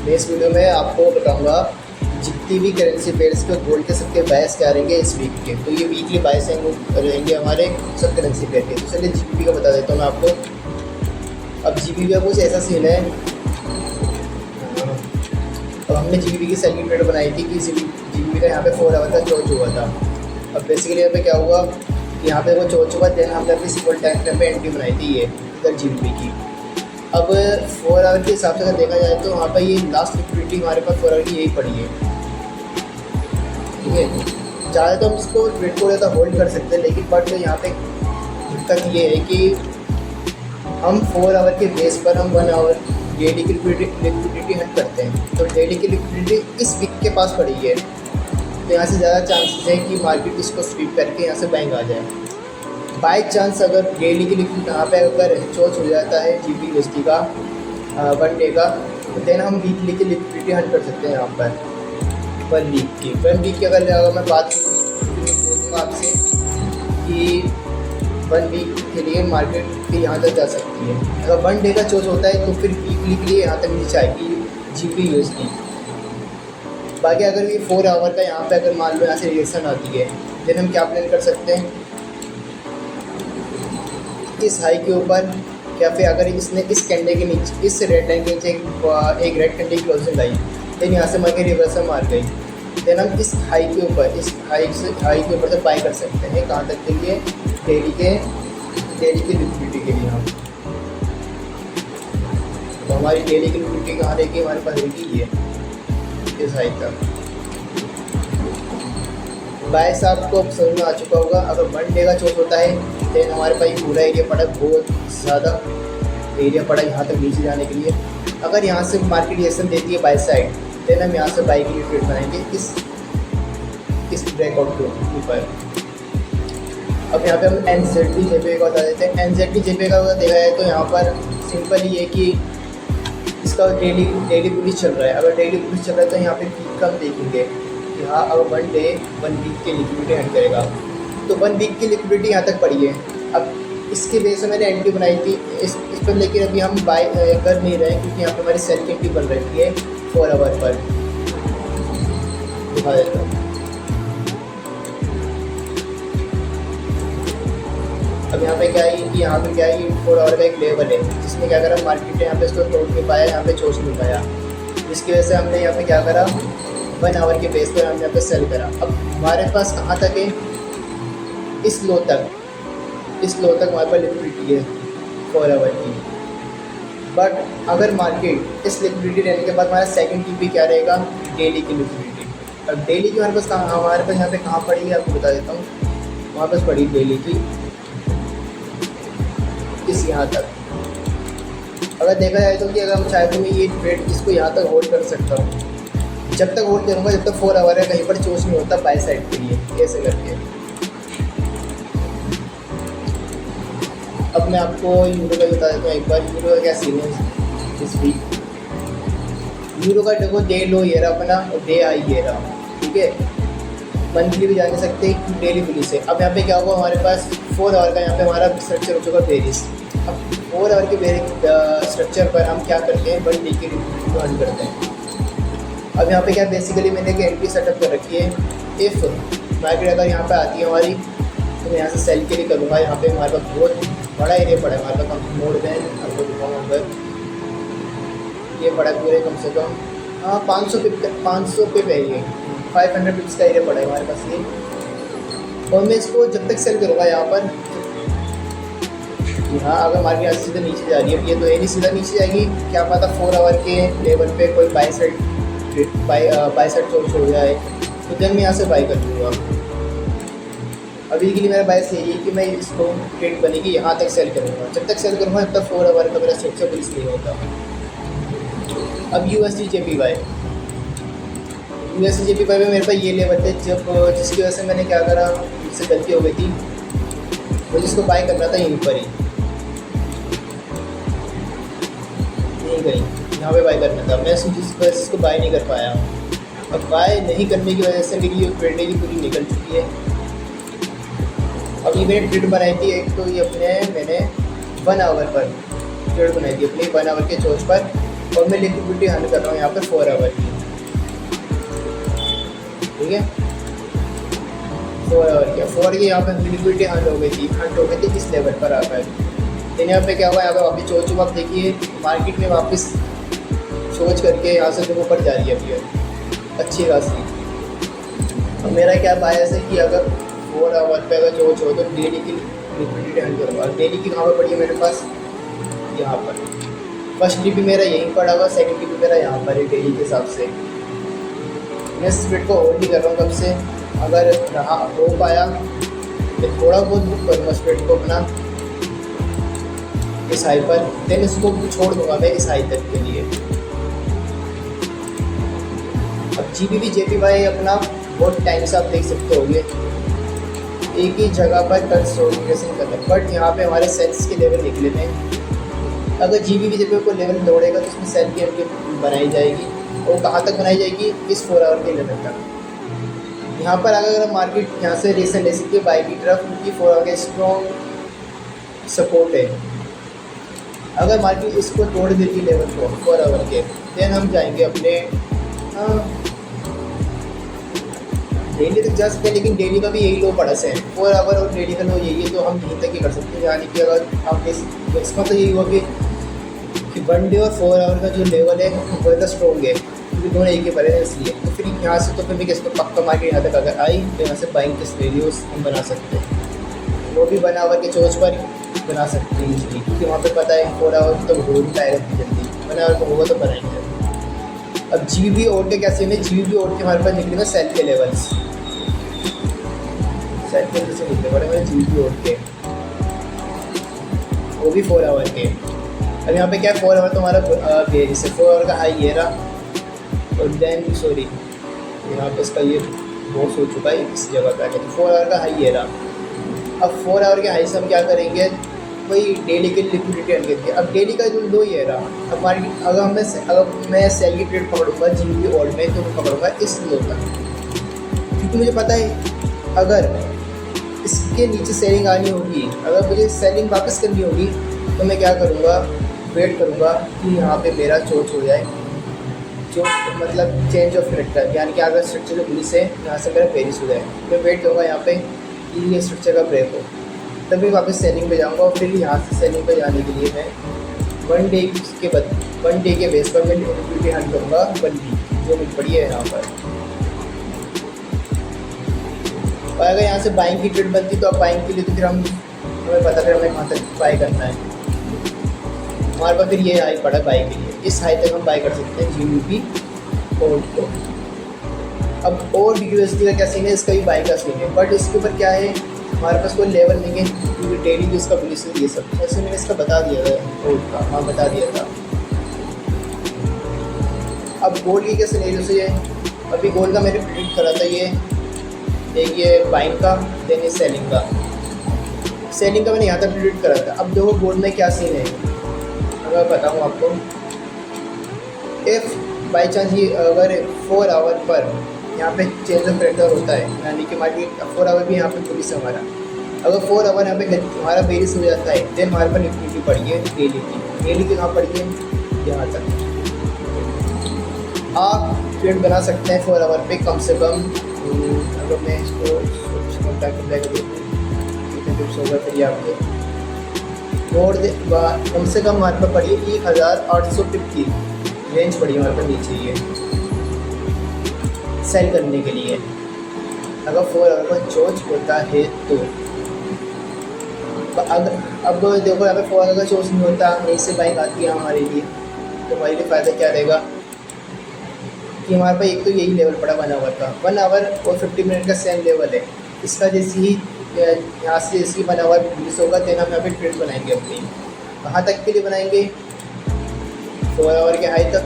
मैं इस वीडियो में आपको बताऊंगा जितनी भी करेंसी पेयर्स के गोल्ड के सबके बायस क्या रहेंगे इस वीक के। तो ये वीकली बायस रहेंगे हमारे सब करेंसी पेयर के। तो चलिए जीबीपी का बता देता हूँ मैं आपको। अब जीबीपी का कुछ ऐसा सीन है, अब हमने जीबीपी की सेलिंग रेट बनाई थी कि जीबीपी का यहाँ पे 4 आवर का चोच हुआ था। अब बेसिकली यहाँ पे क्या हुआ कि यहाँ पे वो चोच हुआ, देन हमने अपनी सिक्वल टाइम फ्रेम पे एंट्री बनाई थी ये इधर जीबीपी की। अब 4 आवर के हिसाब से अगर देखा जाए तो वहाँ पर ये लास्ट लिक्विडिटी हमारे पास 4 आवर की यही पड़ी है, ठीक है। चाहे तो हम इसको ट्रेड को ज़्यादा होल्ड कर सकते हैं, लेकिन बट यहाँ पे दिक्कत ये है कि हम 4 आवर के बेस पर हम 1 आवर डेली की लिक्विडिटी हट करते हैं। तो डेली की लिक्विडिटी इस वीक के पास पड़ी है, तो यहाँ से ज़्यादा चांसेस है कि मार्केट इसको स्वीप करके यहाँ से बाइंग आ जाए। बाई चांस अगर डेली की लिक्विड यहाँ पे अगर चोच हो जाता है GBUSD का 1 डे का, तो देन हम वीकली की लिक्विडिटी हट कर सकते हैं यहाँ पर 1 वीक की अगर मैं बात करूँ आपसे कि 1 वीक के लिए मार्केट फिर यहाँ तक जा सकती है। अगर 1 डे का चोच होता है तो फिर वीकली के लिए यहाँ तक नीचे आएगी GBUSD। बाकी अगर ये 4 आवर का यहाँ पे अगर मान लो यहाँ से रिएक्शन आती है, देन हम क्या प्लान कर सकते हैं इस हाई के ऊपर, या फिर अगर इसने इस कैंडे के नीचे इस रेड लाइन के नीचे एक रेड कैंडे की क्लोजिंग लाई, देन यहाँ से मार्केट रिवर्सल मार गई, देन हम इस हाई के ऊपर हाई के ऊपर से बाई कर सकते हैं। कहाँ तक के लिए? डेली की लिक्विडिटी के लिए। हम तो हमारी डेली की लिक्विडिटी कहाँ रहेगी? हमारे पास रहेगी ये इस हाई तक। बायस आपको अब समझ में आ चुका होगा। अगर 1 डे का चोट होता है देन हमारे पास पूरा एरिया पड़ा, बहुत ज़्यादा एरिया पड़ा यहाँ तक नीचे जाने के लिए। अगर यहाँ से मार्केट रिएक्शन देती है बाय साइड, देन हम यहाँ से बाई के लिए ट्रेड बनाएंगे इस ब्रेकआउट के ऊपर। अब यहाँ पे हम NZD JPY का बता देते हैं। NZD JPY का अगर देखा जाए तो यहाँ पर सिंपल ये कि इसका डेली बुलिश चल रहा है। अगर डेली बुलिश चल रहा है तो यहाँ पे पीक का हम देखेंगे। यहाँ अगर 1 वीक की लिक्विडिटी हट करेगा तो 1 वीक की लिक्विडिटी यहाँ तक पड़ी है। अब इसके बेस से मैंने एंट्री बनाई थी इस पर, लेकिन अभी हम बाय कर नहीं रहे हैं क्योंकि यहाँ पे हमारी सेल की एंट्री बन रही है 4 आवर पर। दिखा देता हूँ। अब यहाँ पे क्या है कि यहाँ पे क्या है कि 4 आवर का एक लेवल है जिसने क्या करा, मार्केट ने यहाँ पे इसको तोड़ नहीं पाया, यहाँ पे चोच नहीं पाया, जिसकी वजह से हमने यहाँ पे क्या करा 1 आवर के बेस पर हमने यहाँ पे सेल करा। अब हमारे पास कहाँ तक है? इस लो तक हमारे पास लिक्विडिटी है 4 आवर की। बट अगर मार्केट इस लिक्विडिटी रहने के बाद हमारा सेकंड टीपी क्या रहेगा? डेली की लिक्विडिटी। अब डेली की हमारे पास यहाँ पे कहाँ पड़ी है आपको बता देता हूँ। हमारे पास पड़ी डेली की इस यहाँ तक। अगर देखा जाए तो कि अगर हम चाहे तो मैं ये ट्रेड इसको यहाँ तक होल्ड कर सकता हूँ, जब तक होल्ड करूँगा जब तक 4 आवर है, कहीं पर चोच नहीं होता बाय साइड के लिए ऐसे करके। अब मैं आपको यूरो का बता देता हूँ एक बार। यूरो का क्या सीन है इस वीक? यूरो का देखो डे लो ये रहा अपना और डे हाई ये रहा, ठीक है। मंथली भी जा नहीं सकते डेली बुली से। अब यहाँ पे क्या होगा, हमारे पास 4 आवर का यहाँ पे हमारा स्ट्रक्चर हो चुका बेरिस। अब 4 आवर के बेरिस स्ट्रक्चर पर हम क्या करते हैं? 1 डे की लिक्विडिटी को हल करते हैं। अब यहाँ पे क्या बेसिकली मैंने एक एंट्री सेटअप कर रखी है। इफ़ मार्केट अगर यहाँ पे आती है हमारी, तो मैं यहाँ से सेल के लिए करूँगा। यहाँ पे हमारे पास बहुत बड़ा एरिया पड़ा है हमारे पास, कम मोड़ दें आपको दिखाऊँ अगर ये बड़ा पूरे कम से कम 500 पिप है, ये 500 पिप्स का एरिया पड़ा है हमारे पास ये। और मैं इसको जब तक सेल करूँगा यहाँ पर, यहाँ अगर मार्केट यहाँ से सीधा नीचे जा रही है, ये तो ये नहीं सीधा नीचे जाएगी, क्या पता 4 आवर के लेवल पे कोई बाई साइड चोच हो जाए, तो देन मैं यहाँ से बाई कर लूँगा। अभी के लिए मेरा बायस यही है कि मैं इसको ट्रेड बनेगी यहाँ तक सेल करूँगा। जब तक सेल करूँगा तब तक 4 आवर का मेरा स्ट्रक्चर बिल्स नहीं होता। अब USD JPY में मेरे पास ये लेवल थे जिसकी वजह से मैंने क्या करा, इससे गलती हो गई थी, मुझे इसको बाय करना था यहीं पर ही, नहीं गई यहाँ पे बाय करना था। मैं इसको बाय नहीं कर पाया। अब बाय नहीं करने की वजह से मेरी ये ट्रेड की पूरी निकल चुकी है। अभी मैंने ट्रेड बनाई थी एक, तो ये मैंने 1 आवर पर ट्रेड बनाई थी अपनी 1 आवर के चोच पर और मैं लिक्विडिटी हल कर रहा हूँ यहाँ पर 4 आवर की, ठीक है। 4 आवर की 4 की यहाँ पर लिक्विडिटी हल हो गई थी इस लेवल पर आकर। फिर यहाँ पे क्या हुआ, यहाँ पे वापस चोच आप देखिए मार्केट में वापस सोच करके यहाँ से जो ऊपर जा रही है अभी अच्छी खासी। अब मेरा क्या बायस है कि अगर 4 आवर पे अगर चोच हो तो डेली की लिक्विडिटी हल करूँगा। डेली की कहाँ पर पड़ी है मेरे पास, यहाँ पर। फर्स्ट डी भी मेरा यहीं पड़ा हुआ, सेकंड डी भी मेरा यहाँ पर है डेली के हिसाब से। मैं स्प्लिट को होल्ड ही कर रहा हूँ कब से, अगर रहा हो पाया तो थोड़ा बहुत बुक करूँगा स्प्लिट को अपना इस हाई पर, देन इसको छोड़ दूंगा मैं इस हाई तक के लिए। अब GBP JPY अपना बहुत टाइम से आप देख सकते होंगे एक ही जगह पर कंसोलिडेशन कर रहे हैं, बट यहाँ पे हमारे सेल्स के लेवल निकले थे। अगर GBP JPY को लेवल दौड़ेगा तो उसमें सेल की एंट्री बनाई जाएगी, और कहाँ तक बनाई जाएगी, इस 4 आवर के लेवल तक। यहाँ पर अगर मार्केट यहाँ से रिसेंट ले सकती है बाई की तरफ, क्योंकि 4 आवर के स्ट्रॉन्ग सपोर्ट है। अगर मार्केट इसको तोड़ देती लेवल को 4 आवर के, देन हम जाएंगे अपने डेली तक जा सकते हैं, लेकिन डेली का भी यही लो पड़ा से है 4 आवर और डेली का लो यही है, तो हम यहीं तक ही कर सकते हैं। यानी कि अगर आप इसका तो यही हुआ कि 1 डे और 4 आवर का जो लेवल है वो ज़्यादा स्ट्रॉन्ग है, क्योंकि दोनों एक ही पड़े हैं इसलिए। तो फिर यहाँ से तो फिर भी किसको पक्का मार्केट यहाँ तक अगर आई तो यहाँ से बाइंग के स्टेडियोस हम बना सकते हैं, वो भी 1 आवर के चोच पर बना सकते हैं इसलिए, क्योंकि वहाँ पे पता है 4 आवर तो हो नहीं पाएगा जल्दी, 1 आवर को होगा तो बनाएंगे। अब GBP और के क्या सीन है, GBP और के हमारे पास निकलेगा सेल के लेवल्स, सेल के से निकले पड़े मेरे GBP और के, वो भी 4 आवर के। अब यहाँ पे क्या है 4 आवर तो हमारा बेरिस है, 4 आवर का हाई ये रहा, और देन सॉरी यहाँ पे इसका ये बहुत हो चुका है इस जगह का, तो 4 आवर का हाई ये रहा। अब 4 आवर के हाई से हम क्या करेंगे, वही डेली के लिक्विडिटी अर्न करती है। अब डेली का जो लो ये रहा, अब मार्केट अगर मैं सेल की ट्रेड पकड़ूंगा GBP और में, तो मैं पकड़ूंगा इस लो तक, क्योंकि मुझे पता है अगर इसके नीचे सेलिंग आनी होगी, अगर मुझे सेलिंग वापस करनी होगी तो मैं क्या करूँगा, वेट करूँगा कि यहाँ पे मेरा चोच हो जाए, जो मतलब चेंज ऑफ स्ट्रक्चर, यानी कि अगर स्ट्रक्चर जो पुलिस है यहाँ से मेरा पेरिस हो जाए, मैं वेट करूँगा यहाँ पे कि ये स्ट्रक्चर का ब्रेक हो, तभी वापस सेलिंग पे जाऊँगा। और फिर यहाँ से सेलिंग पे जाने के लिए मैं 1 डे के बाद 1 डे के बेस पर मैं लिक्विडिटी हल करूँगा 1 वीक जो मिल पड़ी है यहाँ पर। और अगर यहाँ से बाइंग की ट्रेड बनती तो अब बाइंग के लिए तो फिर हमें पता फिर हमें कहाँ तक बाई करना है, हमारे पास फिर ये हाई पड़ा बाई के लिए, इस हाई तक हम बाई कर सकते हैं GBP और को। अब और USD का क्या सीन है, इसका भी बाई का सीन है, बट इसके ऊपर क्या है हमारे पास कोई लेवल नहीं है, क्योंकि डेली जो इसका पुलिस ये सब ऐसे मैंने इसका बता दिया था गोल्ड का, हाँ बता दिया था। अब गोल्ड की क्या सिनेरियो से है, अभी गोल्ड का मैंने प्रिडिक्ट करा था ये बाइंग का, देन ये सेलिंग का मैंने यहाँ तक प्रिडिक्ट करा था। अब देखो गोल्ड में क्या सीन है, अगर बताऊँ आपको, इफ़ बाई चांस ये अगर 4 आवर पर यहाँ पे चेंज ऑफ करेक्टर होता है, यानी कि हमारी 4 आवर भी यहाँ पे पुलिस है हमारा, अगर 4 आवर यहाँ पे हमारा बेरिस हो जाता है, देन हमारे पर लिक्विडिटी पड़ी है डेली की कहाँ पड़ी है, यहाँ तक। आप ट्रेड बना सकते हैं 4 आवर पे कम से कम, अगर मैं इसको कितने टिप्स होगा फिर आपके और कम से कम हमारे पर पड़ी है 1850 रेंज पड़ी है हमारे पर नीचे ये सेल करने के लिए, अगर 4 आवर का चोच होता है तो। अब देखो यहाँ पे 4 आवर का चोच नहीं होता, यहीं से बाइंग आती है हमारे लिए, तो हमारे लिए फ़ायदा क्या रहेगा कि हमारे पास एक तो यही लेवल पड़ा 1 आवर का, 1 आवर और 50 मिनट का सेम लेवल है। इसका जैसे ही यहाँ से इसकी 1 आवर मिस होगा, देन हम यहाँ पे ट्रेड बनाएंगे अपनी, कहाँ तक के लिए बनाएंगे, 4 आवर के हाई तक।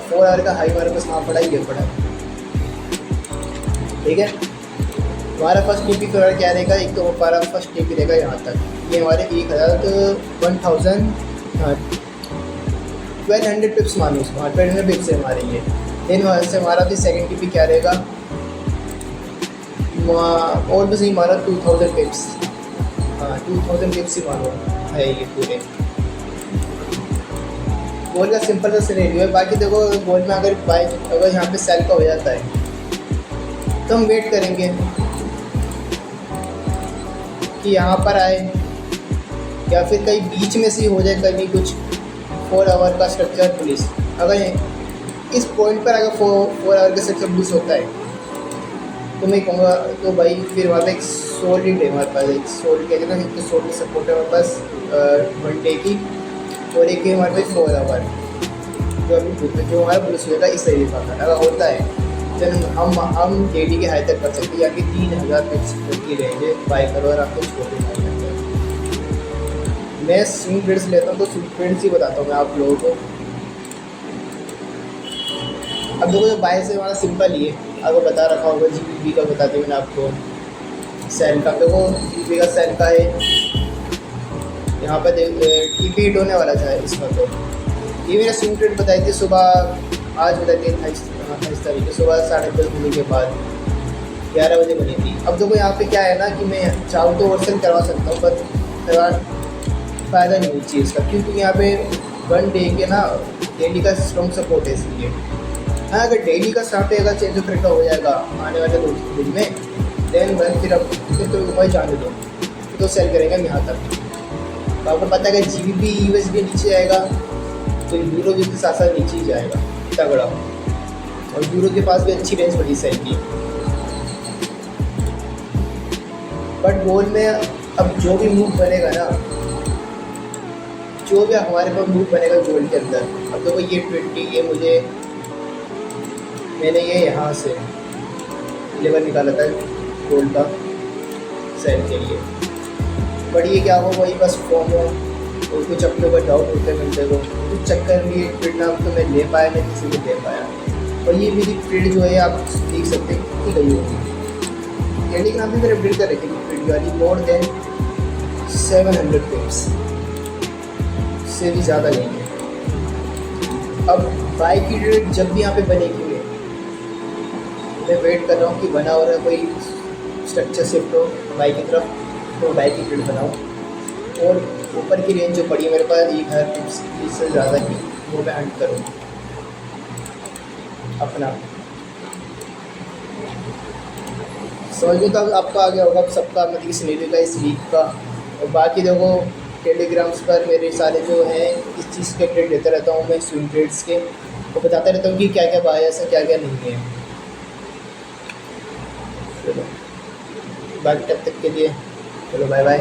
4 आवर का हाई हमारे पास कहाँ पड़ा, ये पड़ा, ठीक है। हमारा फर्स्ट TP क्या रहेगा, एक तो हमारा फर्स्ट TP रहेगा यहाँ तक, ये हमारे 1200 पिप्स मानो उसको, 1200 पिप्स है हमारे ये। देन वहाँ से हमारा भी सेकेंड TP क्या रहेगा, और भी सही हमारा 2000 पिप्स, हाँ 2000 पिप्स ही मानो है ये पूरे। गोल का सिंपल सा सिनेरियो है। बाकी देखो गोल में अगर अगर यहाँ पे सेल का हो जाता है तो हम वेट करेंगे कि यहाँ पर आए, या फिर कहीं बीच में से ही हो जाए कभी कुछ 4 आवर का स्ट्रक्चर पुलिस। अगर इस पॉइंट पर अगर 4 आवर का स्ट्रक्चर पुलिस होता है तो मैं कहूँगा तो भाई फिर वहाँ पे एक सॉलिड है हमारे पास, एक सॉलिड कहते हैं ना, एक तो सॉलिड सपोर्ट है हमारे पास 1 डे की, और एक है हमारे पास 4 आवर जो अभी जो हमारा पुलिस होगा इस तरीके का अगर होता है तो हम डेली के हाई तक कर सकते हैं, या कि 3000 फिट की रेंज है बाई करो और आपको छोटे हाई करते हैं। मैं स्विंग ब्रेड्स लेता हूँ तो स्विंग ब्रेड्स ही बताता हूँ मैं आप लोगों को। अब देखो जो बाय से हमारा सिंपल ही है, आपको बता रखा होगा GBP का बता दिया मैंने आपको। सेल का देखो GBP का सेल का है यहाँ पर TP हिट होने वाला था इसका। तो ये मैंने स्विंग ट्रेड बताई थी सुबह, आज बताई थी 28 तारीख को सुबह 10:30 बजे के बाद 11 बजे बनी थी। अब देखो यहाँ पे क्या है ना कि मैं चाहूँ तो ओवरसेल करवा सकता हूँ, पर फ़ायदा नहीं इस चीज़ का, क्योंकि यहाँ पे 1 डे के ना डेली का स्ट्रॉन्ग सपोर्ट है इसलिए। हाँ अगर डेली का स्टार्ट अगर चेंज ऑफ रेट का हो जाएगा आने वाले 2 दिन में, देन वन फिर अब तो वही जाने दो, तो सेल करेंगे हम यहाँ तक। तो आपको पता है कि GBP USD नीचे आएगा तो यूरो भी उसके साथ साथ नीचे ही जाएगा तगड़ा, और यूरो के पास भी अच्छी रेंज बड़ी सेल की। बट गोल्ड में अब जो भी मूव बनेगा ना, जो भी हमारे पास मूव बनेगा गोल्ड के अंदर, अब देखो ये 20 ये मुझे मैंने ये यहाँ से लेवल निकाला था गोल्ड का सेल के लिए। बट ये क्या हुआ वही बस फॉर्म हो, और कुछ अपने ऊपर डाउट होते हैं बंदे को, कुछ चक्कर में ये ट्रेड नाम तो मैं ले पाया, मैं किसी को दे पाया। और ये मेरी ट्रेड जो है आप देख सकते हैं कितनी गई होगी। ट्रेडिंग के नाम भी मैंने अपडेट कर रखी थी ट्रेड वाली, मोर देन 700 पिप्स से भी ज़्यादा नहीं है। अब बाई की ट्रेड जब भी यहाँ पे बनेगी मैं वेट कर रहा हूँ कि बना हो रहा कोई स्ट्रक्चर शिफ्ट हो बाई की तरफ, तो बाई की ट्रेड बनाऊँ, और ऊपर की रेंज जो पड़ी है मेरे पास 1000 पिप्स से ज़्यादा की, वो मैं हंट करूँ अपना। समझ में तो आपका आ गया होगा सबका, मतलब इस वीडियो का इस वीक का। और बाकी देखो टेलीग्राम्स पर मेरे सारे जो हैं इस चीज़ के ट्रेड लेता रहता हूँ मैं, स्विंग ट्रेड्स के, वो बताता रहता हूँ कि क्या क्या बायस है क्या क्या नहीं है। चलो बाकी तब तक के लिए चलो बाय बाय।